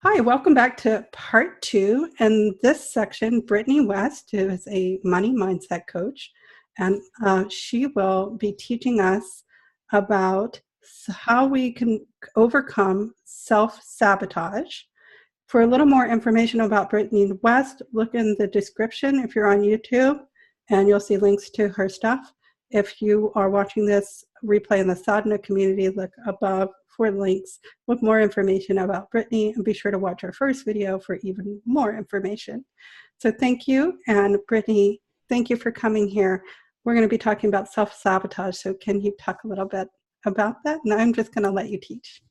Hi, welcome back to part two. In this section, Britny West, who is a money mindset coach, and she will be teaching us about how we can overcome self-sabotage. For a little more information about Britny West, look in the description if you're on YouTube, and you'll see links to her stuff. If you are watching this replay in the SADHANA community, look above for links with more information about Britny, and be sure to watch our first video for even more information. So thank you, and Britny, thank you for coming here. We're going to be talking about self-sabotage, so can you talk a little bit about that? And I'm just going to let you teach.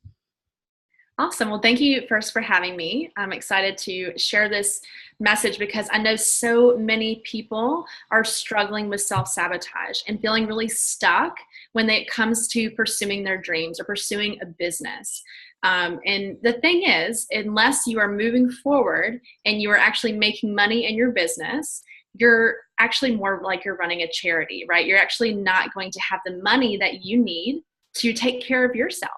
Awesome. Well, thank you first for having me. I'm excited to share this message because I know so many people are struggling with self-sabotage and feeling really stuck when it comes to pursuing their dreams or pursuing a business. And the thing is, unless you are moving forward and you are actually making money in your business, you're actually more like you're running a charity, right? You're actually not going to have the money that you need to take care of yourself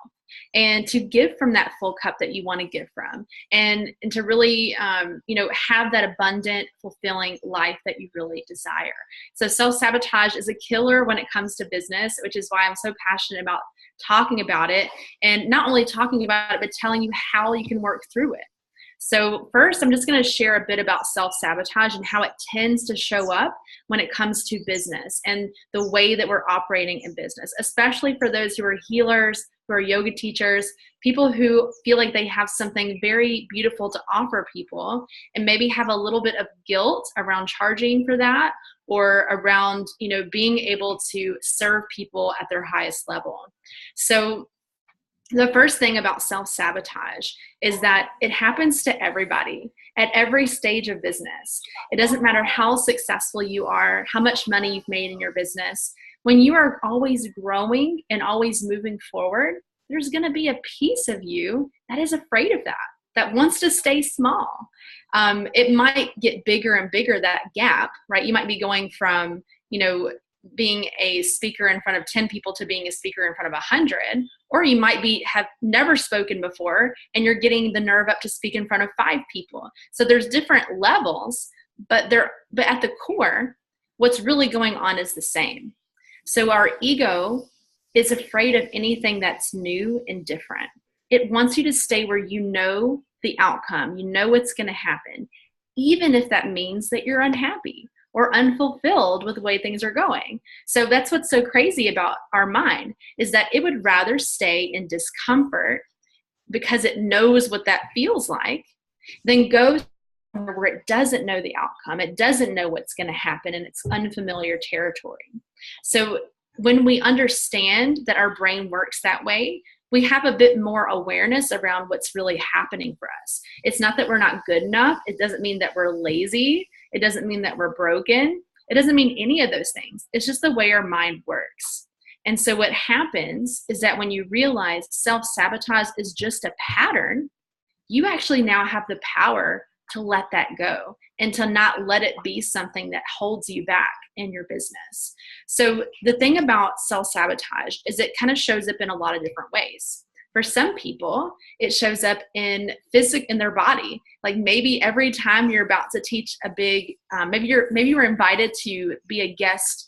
and to give from that full cup that you want to give from, and to really have that abundant, fulfilling life that you really desire. So self-sabotage is a killer when it comes to business, which is why I'm so passionate about talking about it, and not only talking about it, but telling you how you can work through it. So first, I'm just going to share a bit about self-sabotage and how it tends to show up when it comes to business and the way that we're operating in business, especially for those who are healers, who are yoga teachers, people who feel like they have something very beautiful to offer people and maybe have a little bit of guilt around charging for that, or around, being able to serve people at their highest level. So the first thing about self-sabotage is that it happens to everybody at every stage of business. It doesn't matter how successful you are, how much money you've made in your business. When you are always growing and always moving forward, there's going to be a piece of you that is afraid of that wants to stay small. It might get bigger and bigger, that gap, right? You might be going from, being a speaker in front of 10 people to being a speaker in front of 100, or you might have never spoken before and you're getting the nerve up to speak in front of 5 people. So there's different levels, but at the core, what's really going on is the same. So our ego is afraid of anything that's new and different. It wants you to stay where you know the outcome, you know what's going to happen, even if that means that you're unhappy or unfulfilled with the way things are going. So that's what's so crazy about our mind, is that it would rather stay in discomfort because it knows what that feels like than go where it doesn't know the outcome. It doesn't know what's going to happen, and it's unfamiliar territory. So when we understand that our brain works that way, we have a bit more awareness around what's really happening for us. It's not that we're not good enough. It doesn't mean that we're lazy. It doesn't mean that we're broken. It doesn't mean any of those things. It's just the way our mind works. And so what happens is that when you realize self-sabotage is just a pattern, you actually now have the power to let that go and to not let it be something that holds you back in your business. So the thing about self-sabotage is it kind of shows up in a lot of different ways. For some people, it shows up in their body. Like maybe every time you're about to teach a big, maybe you were invited to be a guest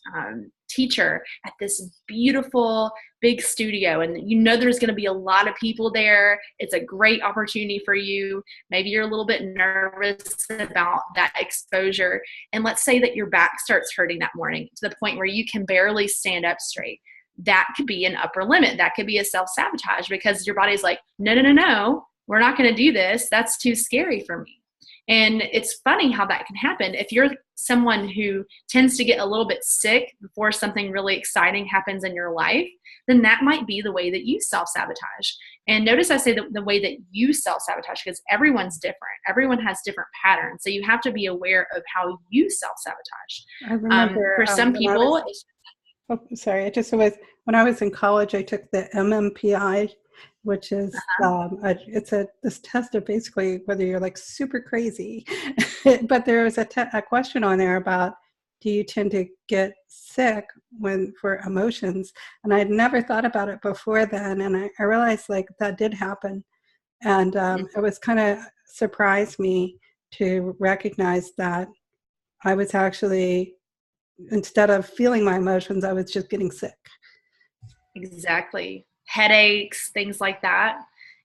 teacher at this beautiful big studio, and there's going to be a lot of people there. It's a great opportunity for you. Maybe you're a little bit nervous about that exposure, and let's say that your back starts hurting that morning to the point where you can barely stand up straight. That could be an upper limit. That could be a self-sabotage, because your body's like, no, we're not going to do this. That's too scary for me. And it's funny how that can happen. If you're someone who tends to get a little bit sick before something really exciting happens in your life, then that might be the way that you self-sabotage. And notice I say the way that you self-sabotage, because everyone's different. Everyone has different patterns. So you have to be aware of how you self-sabotage. I remember for some people, sorry. It just was when I was in college, I took the MMPI, which is this test of basically whether you're like super crazy. But there was a question on there about, do you tend to get sick for emotions? And I'd never thought about it before then, and I realized like that did happen. And it was kind of surprised me to recognize that I was actually, instead of feeling my emotions, I was just getting sick. Exactly. Headaches, things like that.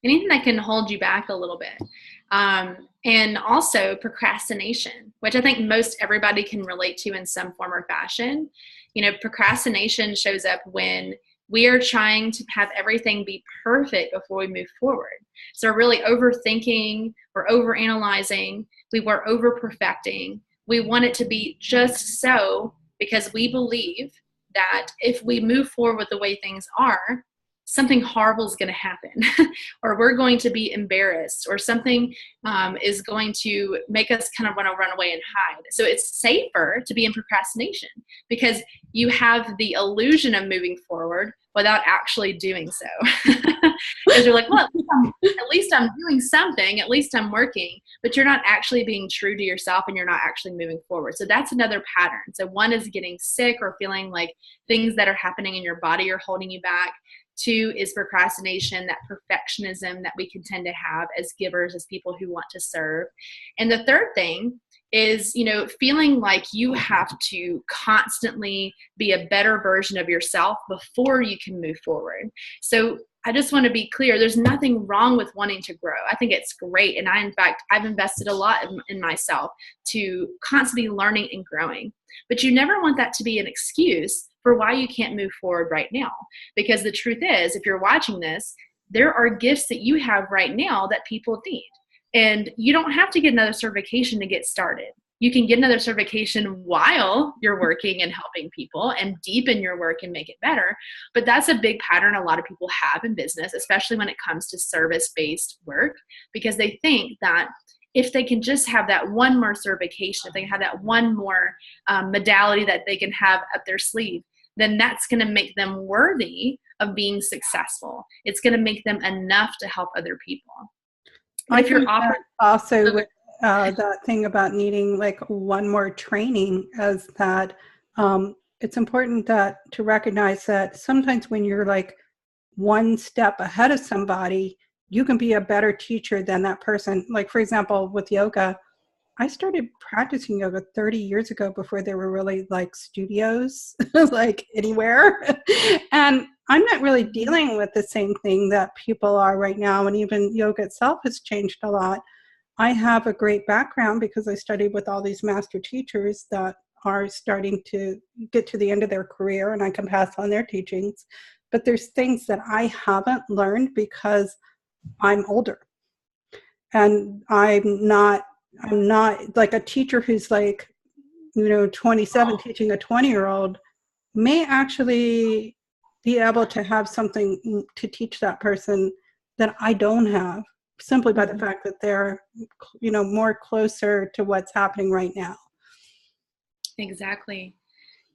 Anything that can hold you back a little bit. And also procrastination, which I think most everybody can relate to in some form or fashion. You know, procrastination shows up when we are trying to have everything be perfect before we move forward. So we're really overthinking, we're overanalyzing, we're over perfecting. We want it to be just so because we believe that if we move forward with the way things are, something horrible is going to happen, or we're going to be embarrassed, or something is going to make us kind of want to run away and hide. So it's safer to be in procrastination because you have the illusion of moving forward without actually doing so. Because you're like, well, at least I'm doing something, at least I'm working, but you're not actually being true to yourself and you're not actually moving forward. So that's another pattern. So one is getting sick or feeling like things that are happening in your body are holding you back. Two is procrastination, that perfectionism that we can tend to have as givers, as people who want to serve. And the third thing is, you know, feeling like you have to constantly be a better version of yourself before you can move forward. So I just want to be clear, there's nothing wrong with wanting to grow. I think it's great. And in fact, I've invested a lot in myself to constantly learning and growing. But you never want that to be an excuse for why you can't move forward right now. Because the truth is, if you're watching this, there are gifts that you have right now that people need. And you don't have to get another certification to get started. You can get another certification while you're working and helping people and deepen your work and make it better. But that's a big pattern a lot of people have in business, especially when it comes to service-based work, because they think that if they can just have that one more certification, if they can have that one more modality that they can have up their sleeve, then that's going to make them worthy of being successful. It's going to make them enough to help other people. I think that also with that thing about needing like one more training is that it's important that to recognize that sometimes when you're like one step ahead of somebody, you can be a better teacher than that person. Like, for example, with yoga, I started practicing yoga 30 years ago before there were really like studios like anywhere. And I'm not really dealing with the same thing that people are right now. And even yoga itself has changed a lot. I have a great background because I studied with all these master teachers that are starting to get to the end of their career and I can pass on their teachings. But there's things that I haven't learned because I'm older. And I'm not like a teacher who's like, 27 teaching a 20-year-old may actually be able to have something to teach that person that I don't have, simply by the fact that they're, more closer to what's happening right now. Exactly.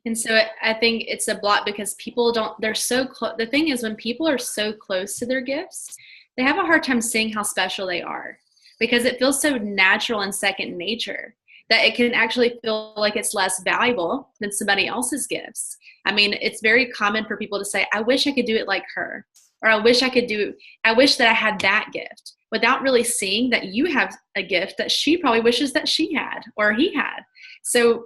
And so I think it's a block because people they're so close. The thing is, when people are so close to their gifts, they have a hard time seeing how special they are because it feels so natural and second nature that it can actually feel like it's less valuable than somebody else's gifts. I mean, it's very common for people to say, I wish I could do it like her, or I wish that I had that gift, without really seeing that you have a gift that she probably wishes that she had or he had. So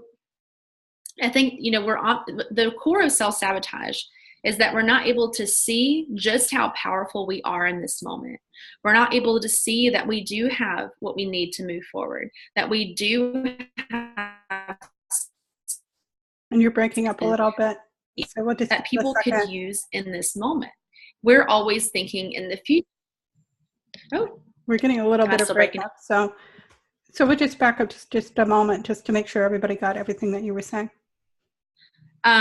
I think, we're on the core of self-sabotage is that we're not able to see just how powerful we are in this moment. We're not able to see that we do have what we need to move forward, that we do have. And you're breaking up a little bit. So we'll just that people could use in this moment. We're always thinking in the future. Oh, we're getting a little bit of breakup. So we'll just back up just a moment just to make sure everybody got everything that you were saying. So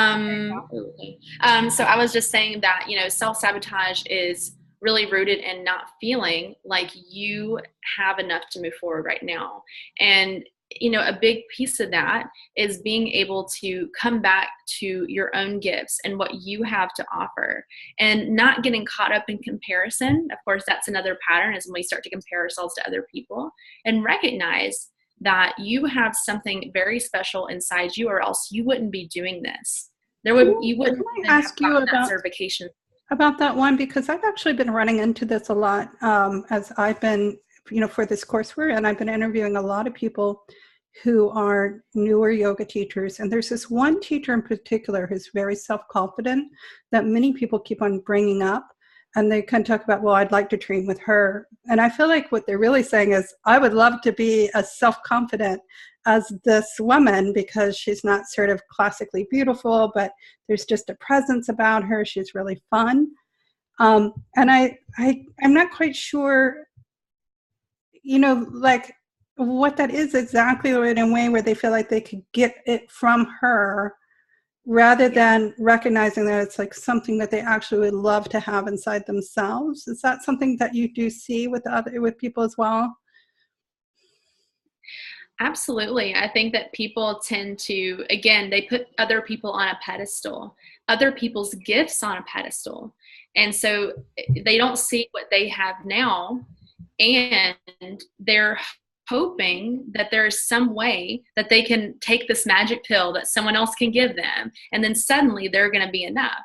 I was just saying that, self-sabotage is really rooted in not feeling like you have enough to move forward right now. And, a big piece of that is being able to come back to your own gifts and what you have to offer and not getting caught up in comparison. Of course, that's another pattern is when we start to compare ourselves to other people and recognize that you have something very special inside you, or else you wouldn't be doing this. You wouldn't ask you about certification. about that one, because I've actually been running into this a lot as I've been, for this course we're in, I've been interviewing a lot of people who are newer yoga teachers. And there's this one teacher in particular who's very self-confident that many people keep on bringing up. And they kind of talk about, well, I'd like to train with her. And I feel like what they're really saying is, I would love to be as self-confident as this woman, because she's not sort of classically beautiful, but there's just a presence about her. She's really fun. And I'm not quite sure, like what that is exactly, in a way where they feel like they could get it from her, rather than recognizing that it's like something that they actually would love to have inside themselves. Is that something that you do see with people as well? Absolutely. I think that people tend to, again, they put other people on a pedestal, other people's gifts on a pedestal. And so they don't see what they have now, and they're hoping that there's some way that they can take this magic pill that someone else can give them, and then suddenly they're going to be enough.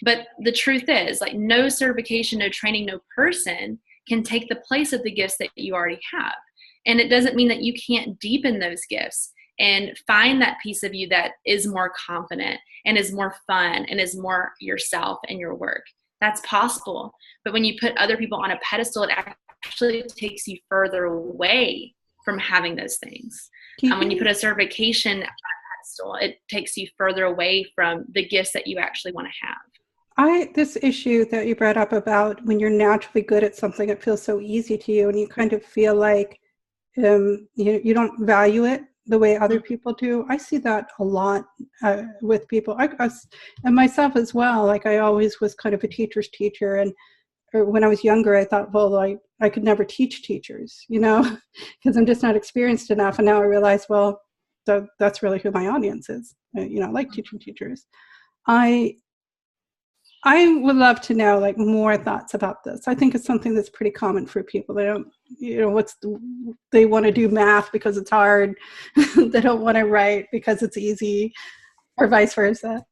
But the truth is, like, no certification, no training, no person can take the place of the gifts that you already have. And it doesn't mean that you can't deepen those gifts and find that piece of you that is more confident and is more fun and is more yourself and your work. That's possible. But when you put other people on a pedestal, it actually takes you further away from having those things. When you put a certification on a pedestal, it takes you further away from the gifts that you actually want to have. This issue that you brought up about when you're naturally good at something, it feels so easy to you, and you kind of feel like you don't value it the way other people do. I see that a lot with people, and myself as well. Like, I always was kind of a teacher's teacher, and when I was younger, I thought, well, I could never teach teachers, because I'm just not experienced enough. And now I realize, well, that's really who my audience is. I like teaching teachers. I would love to know, like, more thoughts about this. I think it's something that's pretty common for people. They don't, they want to do math because it's hard. They don't want to write because it's easy, or vice versa.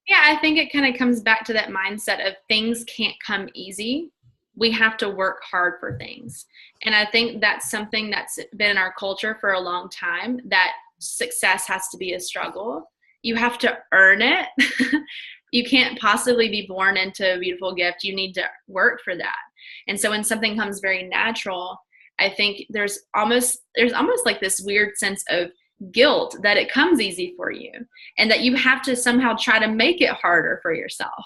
Yeah, I think it kind of comes back to that mindset of things can't come easy. We have to work hard for things. And I think that's something that's been in our culture for a long time, that success has to be a struggle. You have to earn it. You can't possibly be born into a beautiful gift. You need to work for that. And so when something comes very natural, I think there's almost like this weird sense of guilt that it comes easy for you, and that you have to somehow try to make it harder for yourself.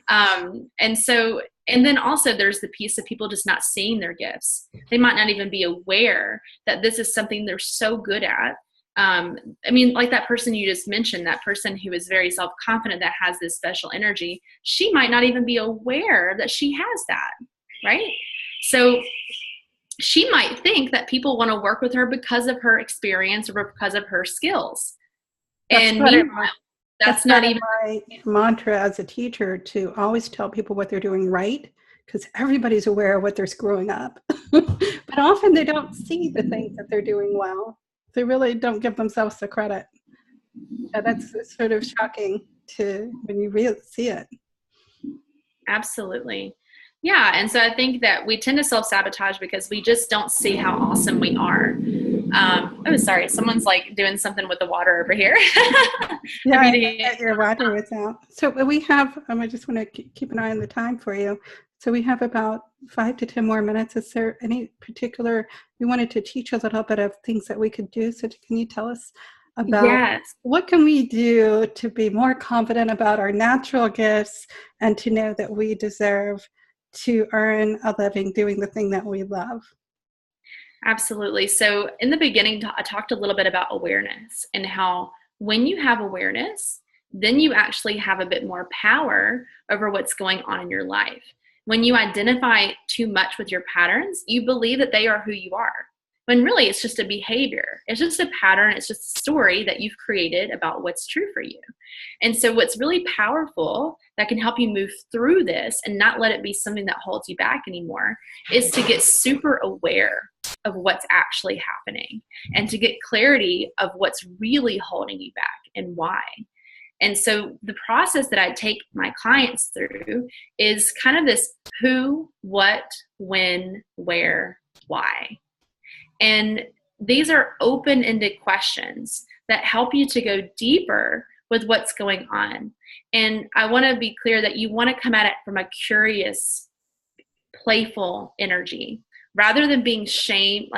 And then also there's the piece of people just not seeing their gifts. They might not even be aware that this is something they're so good at. Like that person you just mentioned, that person who is very self-confident, that has this special energy, she might not even be aware that she has that, right? So she might think that people want to work with her because of her experience or because of her skills. And meanwhile, that's not even my mantra as a teacher, to always tell people what they're doing right, because everybody's aware of what they're screwing up. But often they don't see the things that they're doing well. They really don't give themselves the credit. And that's sort of shocking when you really see it. Absolutely. Yeah. And so I think that we tend to self-sabotage because we just don't see how awesome we are. Sorry. Someone's like doing something with the water over here. Yeah, your water was out. So we have, I just want to keep an eye on the time for you. So we have about 5 to 10 more minutes. Is there any particular, we wanted to teach a little bit of things that we could do. So can you tell us about what can we do to be more confident about our natural gifts, and to know that we deserve to earn a living doing the thing that we love? Absolutely. So in the beginning, I talked a little bit about awareness, and how when you have awareness, then you actually have a bit more power over what's going on in your life. When you identify too much with your patterns, you believe that they are who you are, when really it's just a behavior. It's just a pattern. It's just a story that you've created about what's true for you. And so what's really powerful that can help you move through this and not let it be something that holds you back anymore is to get super aware of what's actually happening, and to get clarity of what's really holding you back and why. And so the process that I take my clients through is kind of this who, what, when, where, why. And these are open-ended questions that help you to go deeper with what's going on. And I want to be clear that you want to come at it from a curious, playful energy, rather than being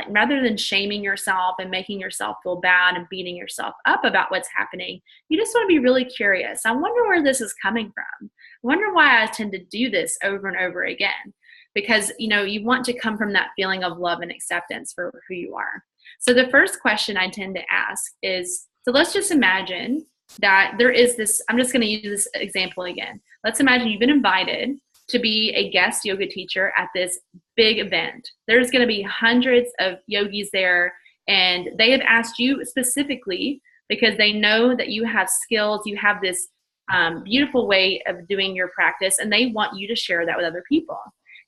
rather than shaming yourself and making yourself feel bad and beating yourself up about what's happening. You just want to be really curious. I wonder where this is coming from. I wonder why I tend to do this over and over again. Because, you want to come from that feeling of love and acceptance for who you are. So the first question I tend to ask is, so let's just imagine that there is this, I'm just going to use this example again. Let's imagine you've been invited to be a guest yoga teacher at this big event. There's going to be hundreds of yogis there, and they have asked you specifically because they know that you have skills, you have this beautiful way of doing your practice, and they want you to share that with other people.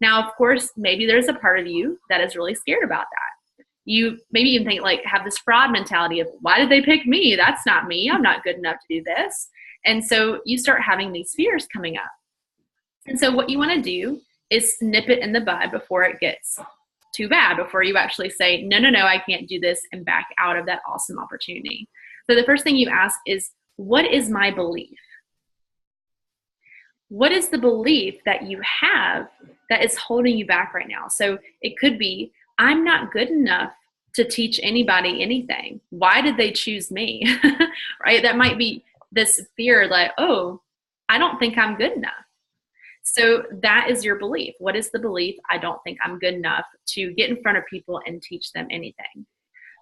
Now, of course, maybe there's a part of you that is really scared about that. You maybe even think have this fraud mentality of, why did they pick me? That's not me. I'm not good enough to do this. And so you start having these fears coming up. And so what you want to do is nip it in the bud before it gets too bad, before you actually say, no, I can't do this, and back out of that awesome opportunity. So the first thing you ask is, what is my belief? What is the belief that you have that is holding you back right now? So it could be, I'm not good enough to teach anybody anything. Why did they choose me? Right? That might be this fear oh, I don't think I'm good enough. So that is your belief. What is the belief? I don't think I'm good enough to get in front of people and teach them anything.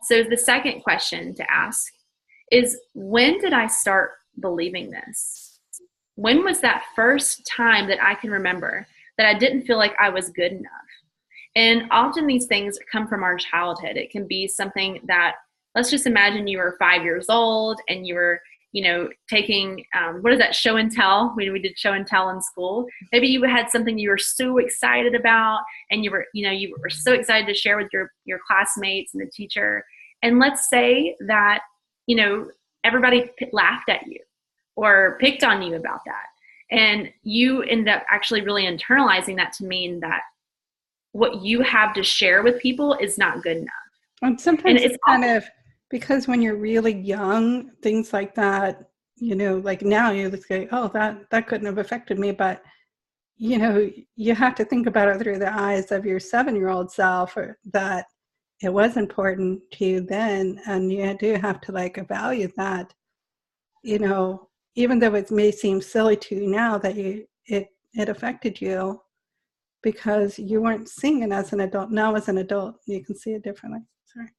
So the second question to ask is, when did I start believing this? When was that first time that I can remember that I didn't feel like I was good enough? And often these things come from our childhood. It can be something that, let's just imagine you were 5 years old and you were, taking, what is that, show and tell? We did show and tell in school. Maybe you had something you were so excited about, and you were so excited to share with your classmates and the teacher. And let's say that, everybody laughed at you or picked on you about that. And you end up actually really internalizing that to mean that what you have to share with people is not good enough. And sometimes it's kind of, because when you're really young, things like that, like now you say, oh, that couldn't have affected me. But, you have to think about it through the eyes of your 7-year-old self, or that it was important to you then. And you do have to value that, even though it may seem silly to you now, that it affected you because you weren't seeing it as an adult. Now as an adult, you can see it differently. Sorry.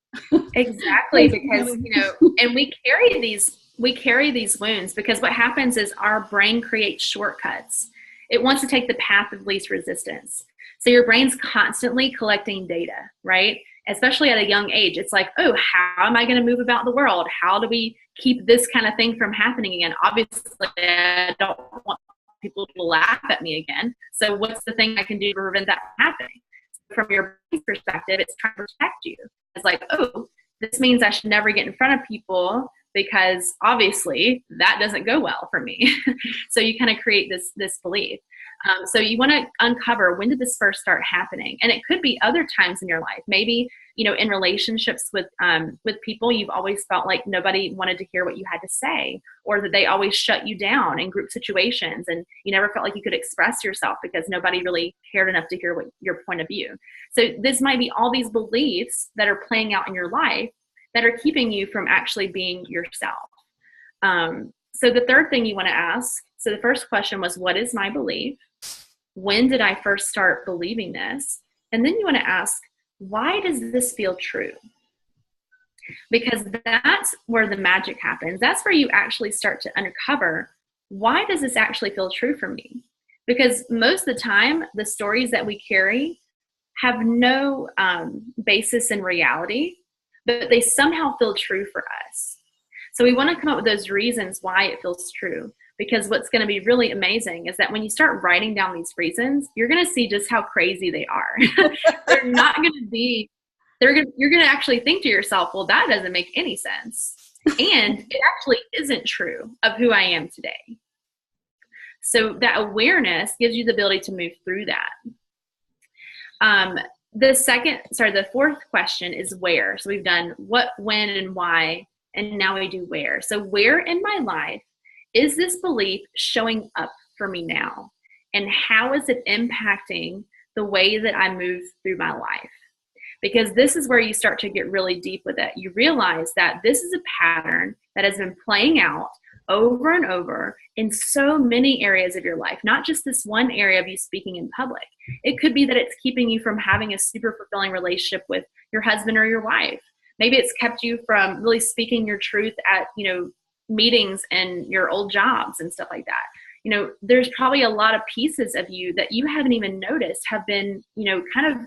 Exactly, because and we carry these wounds, because what happens is our brain creates shortcuts. It wants to take the path of least resistance. So your brain's constantly collecting data, right? Especially at a young age. It's oh, how am I going to move about the world? How do we keep this kind of thing from happening again? Obviously, I don't want people to laugh at me again. So what's the thing I can do to prevent that from happening? From your perspective, it's trying to protect you. It's oh, this means I should never get in front of people, because obviously that doesn't go well for me. So you kind of create this belief. So you want to uncover, when did this first start happening? And it could be other times in your life. Maybe, in relationships with people, you've always felt like nobody wanted to hear what you had to say, or that they always shut you down in group situations, and you never felt like you could express yourself because nobody really cared enough to hear your point of view. So this might be all these beliefs that are playing out in your life that are keeping you from actually being yourself. So the third thing you want to ask, so the first question was, what is my belief? When did I first start believing this? And then you want to ask, why does this feel true? Because that's where the magic happens. That's where you actually start to uncover, why does this actually feel true for me? Because most of the time, the stories that we carry have no basis in reality, but they somehow feel true for us. So we want to come up with those reasons why it feels true. Because what's going to be really amazing is that when you start writing down these reasons, you're going to see just how crazy they are. They're not going to be, you're going to actually think to yourself, well, that doesn't make any sense. And it actually isn't true of who I am today. So that awareness gives you the ability to move through that. The fourth question is where. So we've done what, when, and why, and now we do where. So where in my life is this belief showing up for me now? And how is it impacting the way that I move through my life? Because this is where you start to get really deep with it. You realize that this is a pattern that has been playing out over and over in so many areas of your life, not just this one area of you speaking in public. It could be that it's keeping you from having a super fulfilling relationship with your husband or your wife. Maybe it's kept you from really speaking your truth at, meetings and your old jobs and stuff like that. There's probably a lot of pieces of you that you haven't even noticed have been, kind of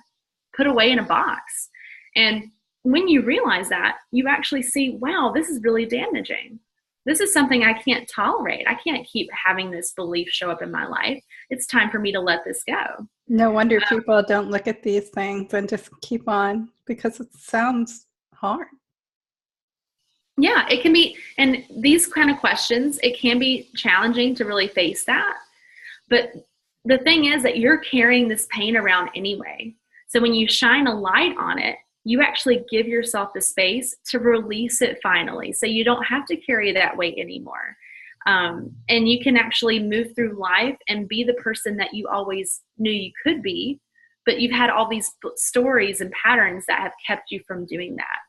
put away in a box. And when you realize that, you actually see, wow, this is really damaging. This is something I can't tolerate. I can't keep having this belief show up in my life. It's time for me to let this go. No wonder people don't look at these things and just keep on, because it sounds hard. Yeah, it can be. And these kind of questions, it can be challenging to really face that. But the thing is that you're carrying this pain around anyway. So when you shine a light on it, you actually give yourself the space to release it finally. So you don't have to carry that weight anymore. And you can actually move through life and be the person that you always knew you could be, but you've had all these stories and patterns that have kept you from doing that.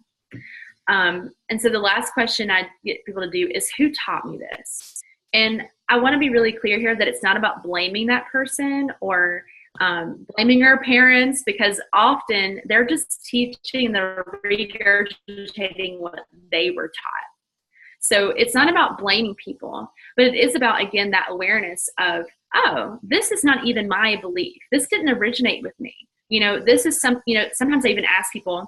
And so the last question I get people to do is, who taught me this? And I want to be really clear here that it's not about blaming that person or blaming our parents, because often they're just teaching, they're regurgitating what they were taught. So it's not about blaming people, but it is about, again, that awareness of, oh, this is not even my belief. This didn't originate with me. This is sometimes I even ask people,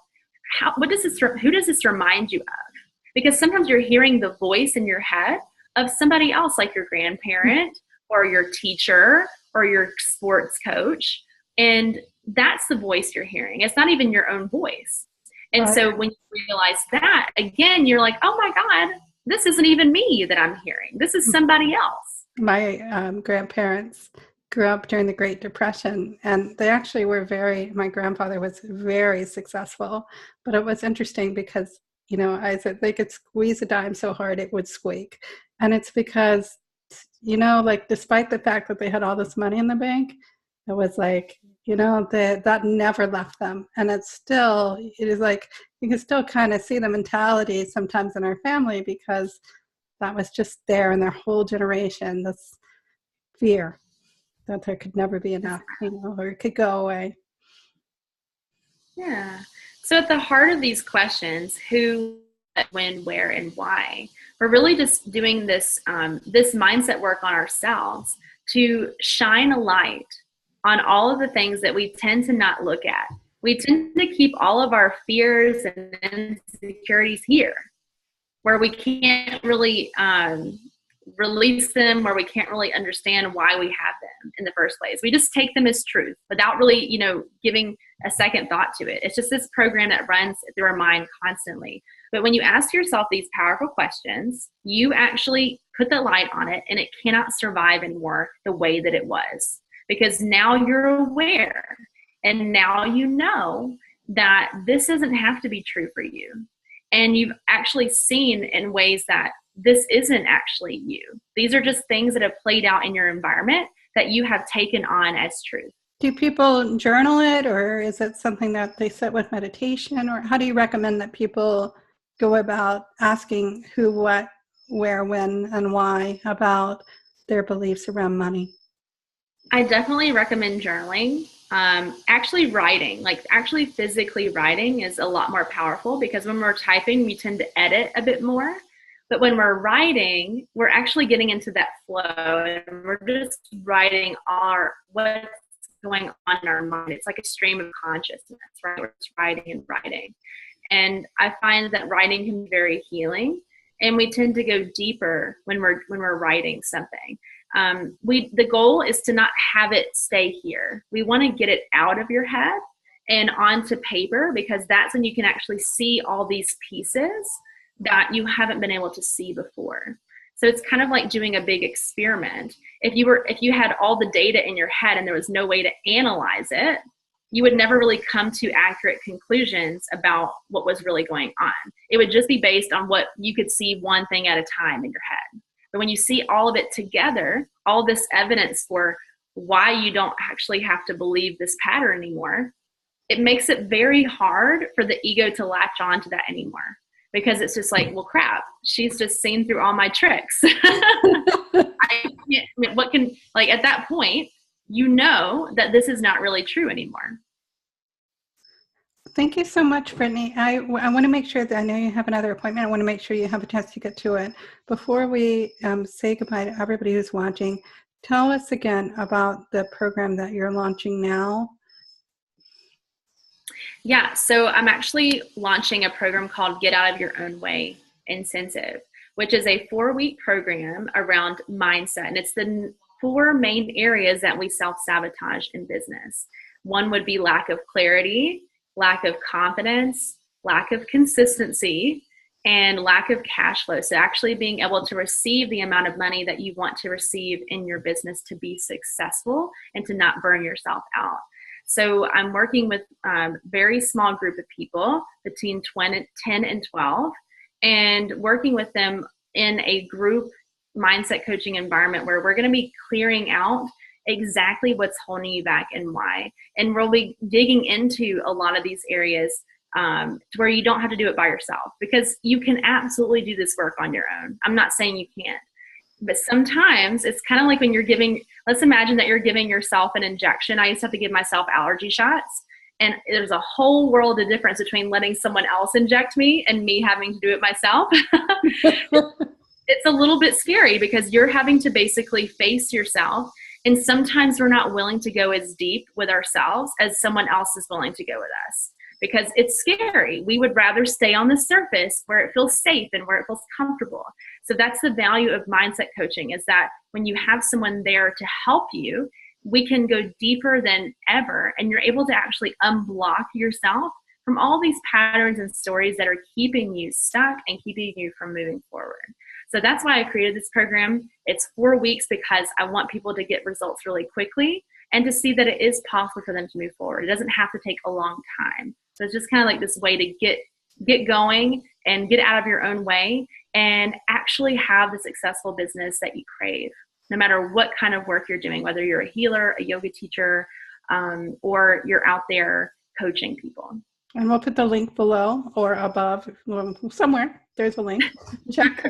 who does this remind you of? Because sometimes you're hearing the voice in your head of somebody else, like your grandparent or your teacher or your sports coach. And that's the voice you're hearing. It's not even your own voice. And Right. So when you realize that, again, you're like, oh my God, this isn't even me that I'm hearing. This is somebody else. My grandparents grew up during the Great Depression, and they actually were my grandfather was very successful, but it was interesting because, I said they could squeeze a dime so hard it would squeak. And it's because, despite the fact that they had all this money in the bank, it was like, that never left them. And it is like, you can still kind of see the mentality sometimes in our family, because that was just there in their whole generation, this fear that there could never be enough, or it could go away. Yeah. So at the heart of these questions, who, when, where, and why, we're really just doing this mindset work on ourselves to shine a light on all of the things that we tend to not look at. We tend to keep all of our fears and insecurities here, where we can't really release them, where we can't really understand why we have them in the first place. We just take them as truth without really, giving a second thought to it. It's just this program that runs through our mind constantly. But when you ask yourself these powerful questions, you actually put the light on it, and it cannot survive anymore the way that it was, because now you're aware, and now you know that this doesn't have to be true for you. And you've actually seen in ways that this isn't actually you. These are just things that have played out in your environment that you have taken on as truth. Do people journal it, or is it something that they sit with meditation, or how do you recommend that people go about asking who, what, where, when, and why about their beliefs around money? I definitely recommend journaling. Actually writing, actually physically writing, is a lot more powerful, because when we're typing, we tend to edit a bit more. But when we're writing, we're actually getting into that flow, and we're just writing what's going on in our mind. It's like a stream of consciousness, right? We're just writing and writing. And I find that writing can be very healing, and we tend to go deeper when we're writing something. The goal is to not have it stay here. We want to get it out of your head and onto paper, because that's when you can actually see all these pieces that you haven't been able to see before. So it's kind of like doing a big experiment. If you had all the data in your head and there was no way to analyze it, you would never really come to accurate conclusions about what was really going on. It would just be based on what you could see one thing at a time in your head. But when you see all of it together, all this evidence for why you don't actually have to believe this pattern anymore, it makes it very hard for the ego to latch on to that anymore. Because it's just like, well, crap, she's just seen through all my tricks. What can, like, at that point, you know that this is not really true anymore. Thank you so much, Britny. I want to make sure that I know you have another appointment. I want to make sure you have a chance to get to it. Before we say goodbye to everybody who's watching, tell us again about the program that you're launching now. Yeah, so I'm actually launching a program called Get Out of Your Own Way Intensive, which is a 4-week program around mindset. And it's the 4 main areas that we self-sabotage in business. One would be lack of clarity, lack of confidence, lack of consistency, and lack of cash flow. So actually being able to receive the amount of money that you want to receive in your business to be successful and to not burn yourself out. So I'm working with a very small group of people between 10 and 12, and working with them in a group mindset coaching environment where we're going to be clearing out exactly what's holding you back and why. And we'll be digging into a lot of these areas to where you don't have to do it by yourself, because you can absolutely do this work on your own. I'm not saying you can't. But sometimes it's kind of like when you're giving, let's imagine that you're giving yourself an injection. I used to have to give myself allergy shots. And there's a whole world of difference between letting someone else inject me and me having to do it myself. It's a little bit scary because you're having to basically face yourself. And sometimes we're not willing to go as deep with ourselves as someone else is willing to go with us, because it's scary. We would rather stay on the surface where it feels safe and where it feels comfortable. So that's the value of mindset coaching, is that when you have someone there to help you, we can go deeper than ever, and you're able to actually unblock yourself from all these patterns and stories that are keeping you stuck and keeping you from moving forward. So that's why I created this program. It's 4 weeks because I want people to get results really quickly and to see that it is possible for them to move forward. It doesn't have to take a long time. So it's just kind of like this way to get going and get out of your own way and actually have the successful business that you crave, no matter what kind of work you're doing, whether you're a healer, a yoga teacher, or you're out there coaching people. And we'll put the link below or above, somewhere. There's a link. Check,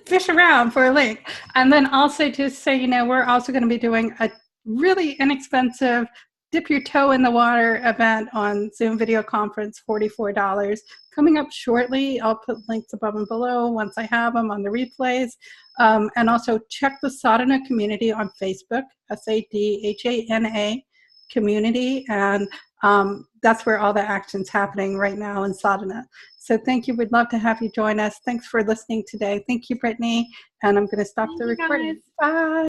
fish around for a link. And then also just so you know, we're also going to be doing a really inexpensive dip your toe in the water event on Zoom video conference, $44, coming up shortly. I'll put links above and below once I have them on the replays. And also check the Sadhana community on Facebook, SADHANA community. And that's where all the action's happening right now in Sadhana. So thank you. We'd love to have you join us. Thanks for listening today. Thank you, Britny. And I'm going to stop the recording. Bye.